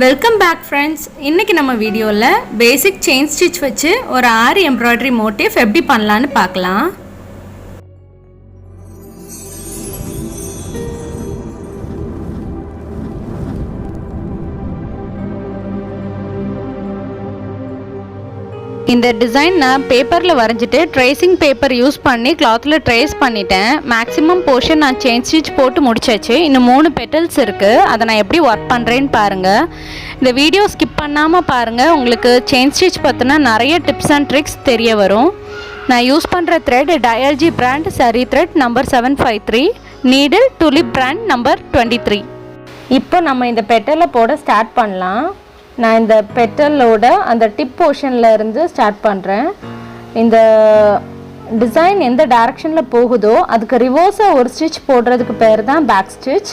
Welcome back friends. இன்றைக்கி நம்ம வீடியோவில் பேசிக் செயின் ஸ்டிச் வச்சு ஒரு ஆரி எம்ப்ராய்டரி மோட்டிவ் எப்படி பண்ணலான்னு பார்க்கலாம். இந்த டிசைன் நான் பேப்பரில் வரைஞ்சிட்டு ட்ரேசிங் பேப்பர் யூஸ் பண்ணி கிளாத்தில் ட்ரேஸ் பண்ணிட்டேன். மேக்ஸிமம் போர்ஷன் நான் செயின் ஸ்டிச் போட்டு முடிச்சாச்சு. இன்னும் 3 பெட்டல்ஸ் இருக்குது. அதை நான் எப்படி ஒர்க் பண்ணுறேன்னு பாருங்கள். இந்த வீடியோ ஸ்கிப் பண்ணாமல் பாருங்கள். உங்களுக்கு செயின் ஸ்டிச் பற்றின நிறைய டிப்ஸ் அண்ட் ட்ரிக்ஸ் தெரிய வரும். நான் யூஸ் பண்ணுற த்ரெட் டயல்ஜி பிராண்ட் சரி thread number 753, needle Tulip brand number 23. இப்போ நம்ம இந்த பெட்டலை போட ஸ்டார்ட் பண்ணலாம். நான் இந்த பெட்டலோட அந்த டிப் போர்ஷனில் இருந்து ஸ்டார்ட் பண்ணுறேன். இந்த டிசைன் எந்த டைரக்ஷனில் போகுதோ அதுக்கு ரிவர்ஸாக ஒரு ஸ்டிச் போடுறதுக்கு பேர் தான் பேக் ஸ்டிச்.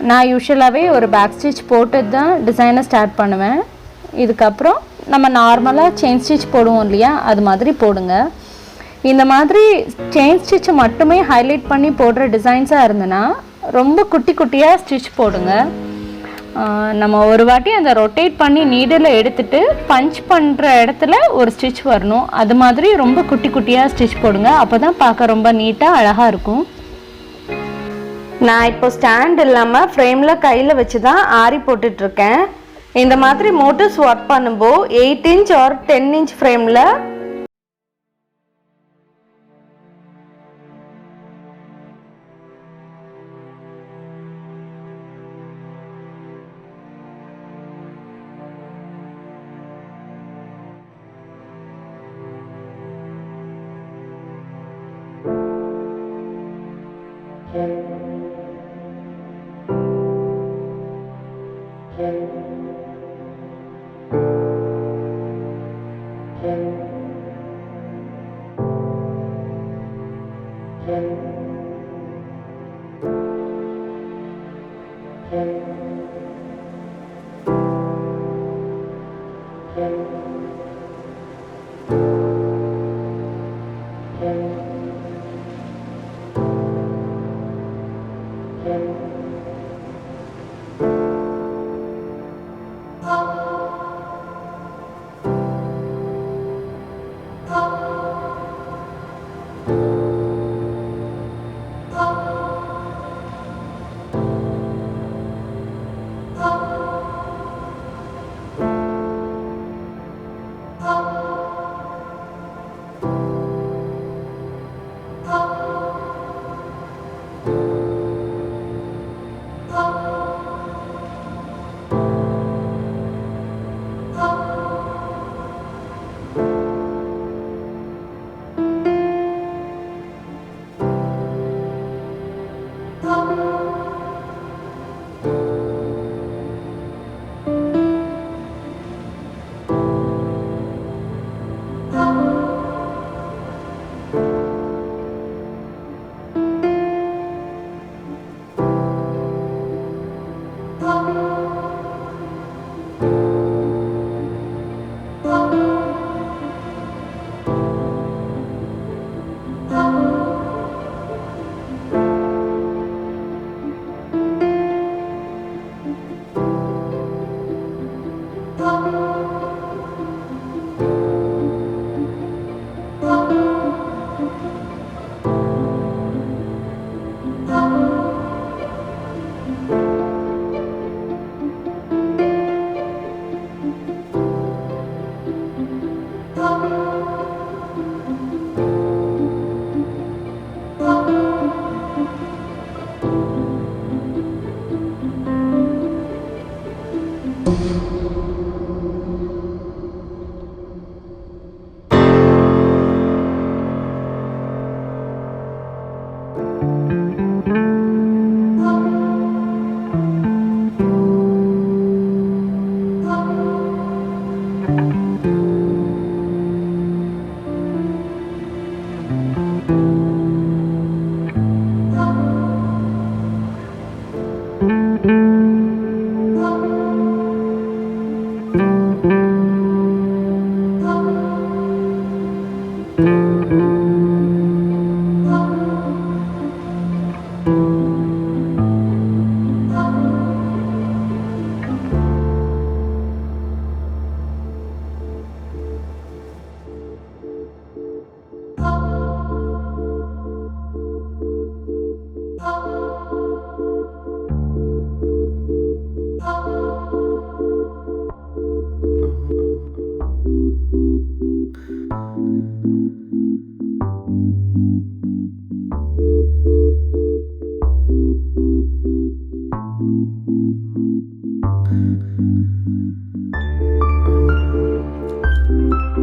நான் யூஸ்வலாகவே ஒரு பேக் ஸ்டிச் போட்டு தான் டிசைனை ஸ்டார்ட் பண்ணுவேன். இதுக்கப்புறம் நம்ம நார்மலாக செயின் ஸ்டிச் போடுவோம் இல்லையா, அது மாதிரி போடுங்க. இந்த மாதிரி செயின் ஸ்டிச்சை மட்டுமே ஹைலைட் பண்ணி போடுற டிசைன்ஸாக இருந்ததுன்னா ரொம்ப குட்டி குட்டியாக ஸ்டிச் போடுங்க. நம்ம ஒரு வாட்டி அந்த ரொட்டேட் பண்ணி நீடில் எடுத்துட்டு பஞ்ச் பண்ணுற இடத்துல ஒரு ஸ்டிச் வரணும். அது மாதிரி ரொம்ப குட்டி குட்டியாக ஸ்டிச் போடுங்க. அப்போ தான் பார்க்க ரொம்ப நீட்டாக அழகாக இருக்கும். நான் இப்போ ஸ்டாண்ட் இல்லாமல் ஃப்ரேமில் கையில் வச்சு தான் ஆரி போட்டுட்ருக்கேன். இந்த மாதிரி மோட்டிவ்ஸ் ஒர்க் பண்ணும்போது 8 inch ஆர் 10 inch ஃப்ரேமில்